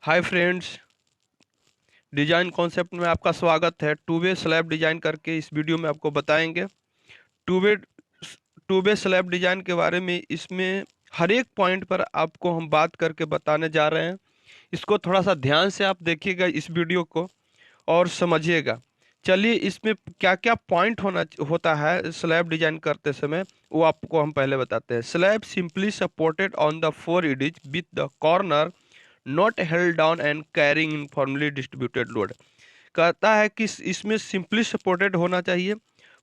Hi friends, design concept में आपका स्वागत है। टू वे स्लैब डिजाइन करके इस वीडियो में आपको बताएंगे। Two way to way slab design के बारे में इसमें हर एक पॉइंट पर आपको हम बात करके बताने जा रहे हैं। इसको थोड़ा सा ध्यान से आप देखिएगा इस वीडियो को और समझिएगा। चलिए, इसमें क्या क्या पॉइंट होता है स्लैब डिजाइन करते समय, वो आपको हम पहले बताते हैं। Slab simply supported on the four adage with the corner not held down and carrying informally distributed load. कहता है कि इसमें सिंपली सपोर्टेड होना चाहिए,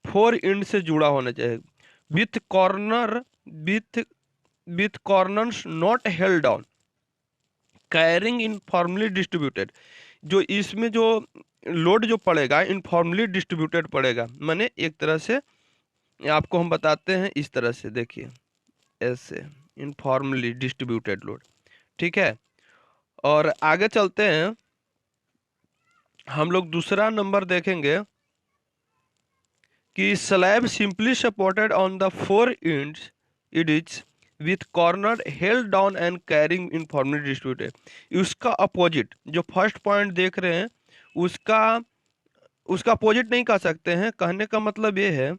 फोर एंड से जुड़ा होना चाहिए, with corner with with corners not held down, carrying informally distributed. जो इसमें जो लोड जो पड़ेगा इनफॉर्मली डिस्ट्रीब्यूटेड पड़ेगा, माने एक तरह से आपको हम बताते हैं इस तरह से, देखिए ऐसे इनफॉर्मली डिस्ट्रीब्यूटेड लोड। ठीक है, और आगे चलते हैं। हम लोग दूसरा नंबर देखेंगे कि slab simply supported on the four ends it is with corner held down and carrying informally distributed. उसका अपोजिट जो फर्स्ट पॉइंट देख रहे हैं, उसका उसका अपोजिट नहीं कह सकते हैं। कहने का मतलब ये है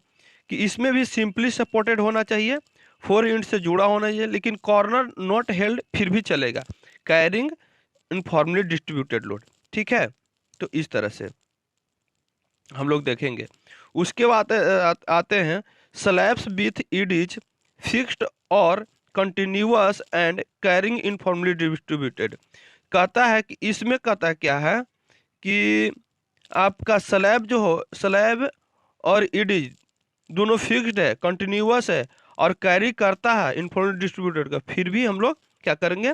कि इसमें भी सिंपली सपोर्टेड होना चाहिए, फोर एंड से जुड़ा होना चाहिए, लेकिन कॉर्नर नॉट हेल्ड फिर भी चलेगा, कैरिंग इनफॉर्मली डिस्ट्रीब्यूटेड लोड। ठीक है, तो इस तरह से हम लोग देखेंगे। उसके बाद आते हैं स्लैब्स विथ इज फिक्स्ड और continuous and carrying informally distributed. कहता है कि इसमें कहता है क्या है कि आपका स्लैब जो हो, स्लैब और इडिज दोनों फिक्स्ड है, कंटिन्यूअस है और कैरी करता है इनफॉर्मली डिस्ट्रीब्यूटेड का, फिर भी हम लोग क्या करेंगे,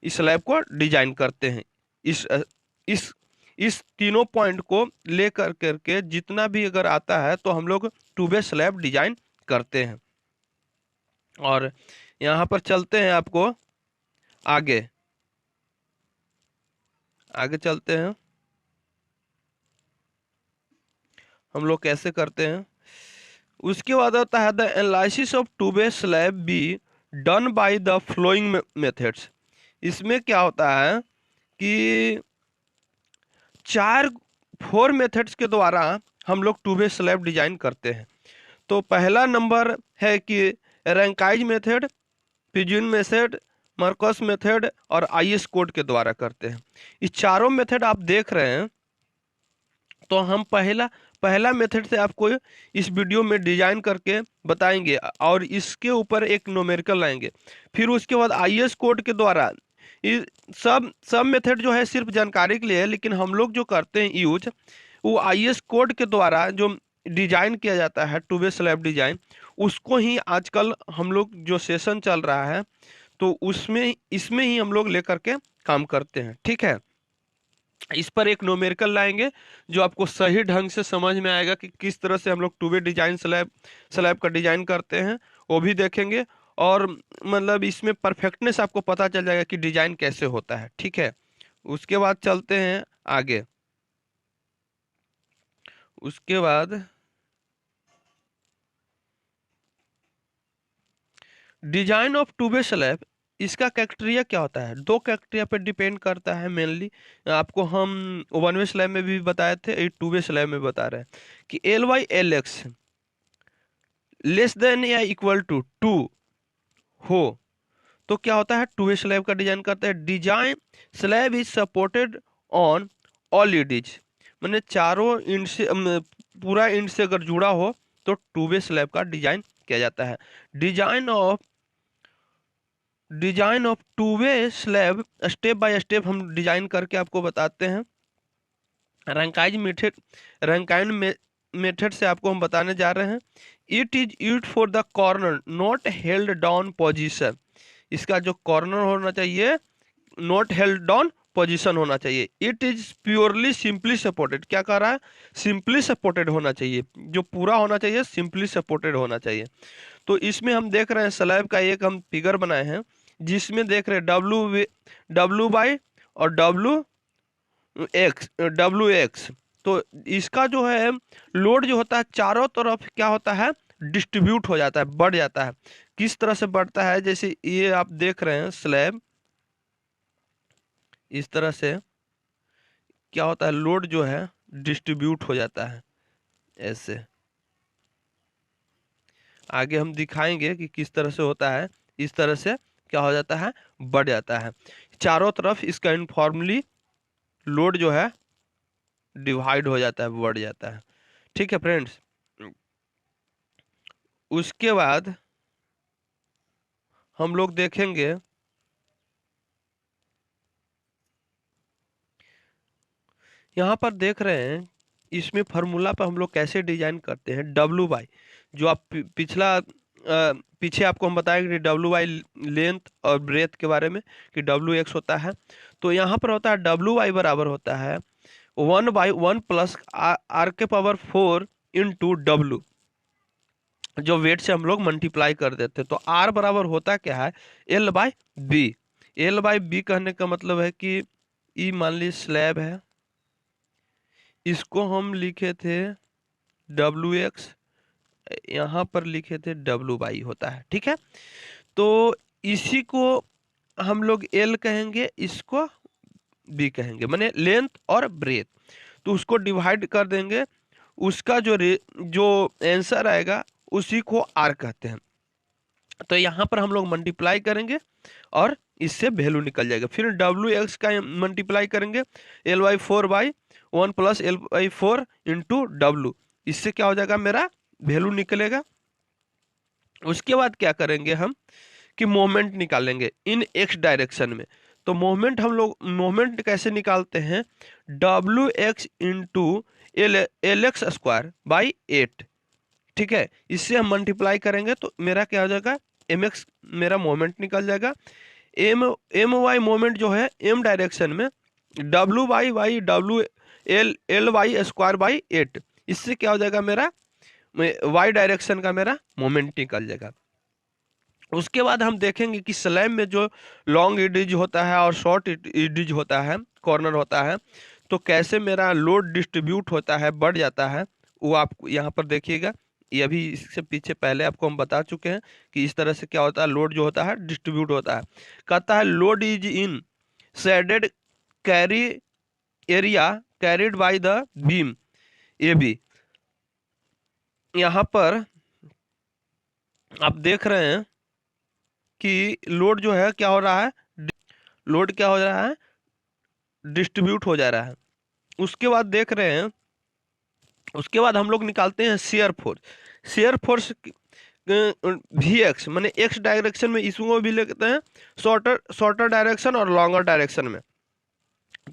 इस स्लैब को डिजाइन करते हैं। इस इस इस तीनों पॉइंट को लेकर करके जितना भी अगर आता है तो हम लोग टू वे स्लैब डिजाइन करते हैं। और यहाँ पर चलते हैं, आपको आगे आगे चलते हैं, हम लोग कैसे करते हैं। उसके बाद आता है the analysis of to way slab be done by the flowing methods. इसमें क्या होता है कि चार फोर मेथड्स के द्वारा हम लोग टू वे स्लैब डिजाइन करते हैं। तो पहला नंबर है कि Rankine's method, pigeon method, Marcus method और आईएस कोड के द्वारा करते हैं। इस चारों मेथड आप देख रहे हैं, तो हम पहला पहला मेथड से आपको इस वीडियो में डिजाइन करके बताएंगे और इसके ऊपर एक न्यूमेरिकल लाएंगे। फिर उसके बाद आईएस कोड के द्वारा ये सब सब मेथड जो है सिर्फ जानकारी के लिए है, लेकिन हम लोग जो करते हैं यूज, वो आईएस कोड के द्वारा जो डिजाइन किया जाता है टू वे स्लैब डिजाइन, उसको ही आजकल हम लोग जो सेशन चल रहा है तो उसमें इसमें ही हम लोग लेकर के काम करते हैं। ठीक है, इस पर एक न्यूमेरिकल लाएंगे जो आपको सही ढंग से समझ में आएगा कि किस तरह से हम लोग two way design slab slab का डिजाइन करते हैं, वो भी देखेंगे। और मतलब इसमें परफेक्टनेस आपको पता चल जाएगा कि डिजाइन कैसे होता है। ठीक है, उसके बाद चलते हैं आगे। उसके बाद design of to way slab, इसका क्राइटेरिया क्या होता है, दो क्राइटेरिया पर डिपेंड करता है मेनली। आपको हम वन वे स्लैब में भी बताए थे, ये टू वे स्लैब में बता रहे हैं कि L Y L X less than या इक्वल टू टू हो तो क्या होता है, टू वे स्लैब का डिजाइन करते हैं। Design slab is supported on all edges, मैंने चारों इंड से पूरा इंड से अगर जुड़ा हो तो टू वे स्लैब का डिजाइन किया जाता है। Design of design of to way slab step by step हम डिजाइन करके आपको बताते हैं। रैंकाइज मेथड, रैंकाइन मेथड से आपको हम बताने जा रहे हैं। It is use for the corner not held down position. इसका जो कॉर्नर होना चाहिए नॉट हेल्ड डाउन पोजीशन होना चाहिए। It is purely simply supported, क्या कह रहा है, सिंपली सपोर्टेड होना चाहिए, जो पूरा होना चाहिए सिंपली सपोर्टेड होना चाहिए। तो इसमें हम देख रहे हैं स्लैब का एक हम फिगर बनाए हैं, जिसमें देख रहे हैं डब्ल्यू बाई और डब्ल्यू एक्स। तो इसका जो है लोड जो होता है चारों तरफ क्या होता है, डिस्ट्रीब्यूट हो जाता है, बढ़ जाता है। किस तरह से बढ़ता है, जैसे ये आप देख रहे हैं स्लैब, इस तरह से क्या होता है, लोड जो है डिस्ट्रीब्यूट हो जाता है ऐसे। आगे हम दिखाएंगे कि किस तरह से होता है। इस तरह से क्या हो जाता है, बढ़ जाता है चारों तरफ, इसका यूनिफॉर्मली लोड जो है डिवाइड हो जाता है, बढ़ जाता है। ठीक है फ्रेंड्स, उसके बाद हम लोग देखेंगे यहाँ पर देख रहे हैं इसमें फार्मूला पर हम लोग कैसे डिजाइन करते हैं। डब्लू बाई जो आप पीछे आपको हम बताएंगे कि डब्लू बाई लेंथ और ब्रेथ के बारे में कि डब्लू एक्स होता है। तो यहाँ पर होता है डब्लू बाई बराबर होता है 1/1 प्लस आर के पावर 4 इंटू डब्लू, जो वेट से हम लोग मल्टीप्लाई कर देते हैं। तो आर बराबर होता क्या है, L by B. L by B कहने का मतलब है कि ई मान ली स्लैब है, इसको हम लिखे थे डब्लू एक्स, यहाँ पर लिखे थे डब्लू बाई होता है। ठीक है, तो इसी को हम लोग एल कहेंगे, इसको बी कहेंगे, माने लेंथ और ब्रेथ। तो उसको डिवाइड कर देंगे, उसका जो आंसर आएगा उसी को आर कहते हैं। तो यहाँ पर हम लोग मल्टीप्लाई करेंगे और इससे वैल्यू निकल जाएगा। फिर डब्ल्यू एक्स का मल्टीप्लाई करेंगे L by 4/1 plus L by 4 into W, इससे क्या हो जाएगा, मेरा वैल्यू निकलेगा। उसके बाद क्या करेंगे हम कि मोमेंट निकालेंगे इन एक्स डायरेक्शन में। तो मोमेंट हम लोग मोमेंट कैसे निकालते हैं, W x into L x square by 8। ठीक है, इससे हम मल्टीप्लाई करेंगे तो मेरा क्या हो जाएगा, एम एक्स मेरा मोमेंट निकल जाएगा। एम वाई मोमेंट जो है एम डायरेक्शन में, W by W L Y square by 8, इससे क्या हो जाएगा, मेरा वाई डायरेक्शन का मेरा मोमेंट निकल जाएगा। उसके बाद हम देखेंगे कि स्लैब में जो लॉन्ग इडिज होता है और शॉर्ट इडिज होता है, कॉर्नर होता है, तो कैसे मेरा लोड डिस्ट्रीब्यूट होता है, बढ़ जाता है, वो आप यहाँ पर देखिएगा। ये अभी इससे पीछे पहले आपको हम बता चुके हैं कि इस तरह से क्या होता है, लोड जो होता है डिस्ट्रीब्यूट होता है। कहता है load is in shaded carry area carried by the beam A B. यहाँ पर आप देख रहे हैं कि लोड जो है क्या हो रहा है, लोड क्या हो रहा है, डिस्ट्रीब्यूट हो जा रहा है। उसके बाद देख रहे हैं, उसके बाद हम लोग निकालते हैं shear force. Shear force V X मैंने एक्स डायरेक्शन में, इसको भी लेते हैं शॉर्टर डायरेक्शन और लॉन्गर डायरेक्शन में।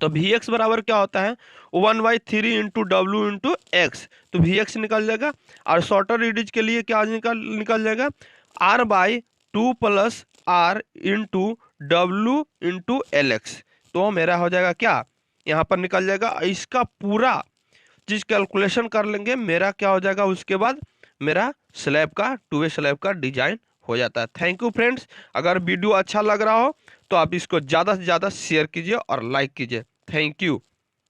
तो वी एक्स बराबर क्या होता है, 1/3 इंटू डब्ल्यू इंटू एक्स। तो वी एक्स निकल जाएगा, और शॉर्टर रिडिज के लिए क्या निकल जाएगा, R/2 plus R into W into L X. तो मेरा हो जाएगा क्या, यहाँ पर निकल जाएगा। इसका पूरा चीज कैलकुलेशन कर लेंगे, मेरा क्या हो जाएगा, उसके बाद मेरा स्लैब का 2 वे स्लैब का डिजाइन हो जाता है। थैंक यू फ्रेंड्स, अगर वीडियो अच्छा लग रहा हो तो आप इसको ज़्यादा से ज़्यादा शेयर कीजिए और लाइक कीजिए। Thank you.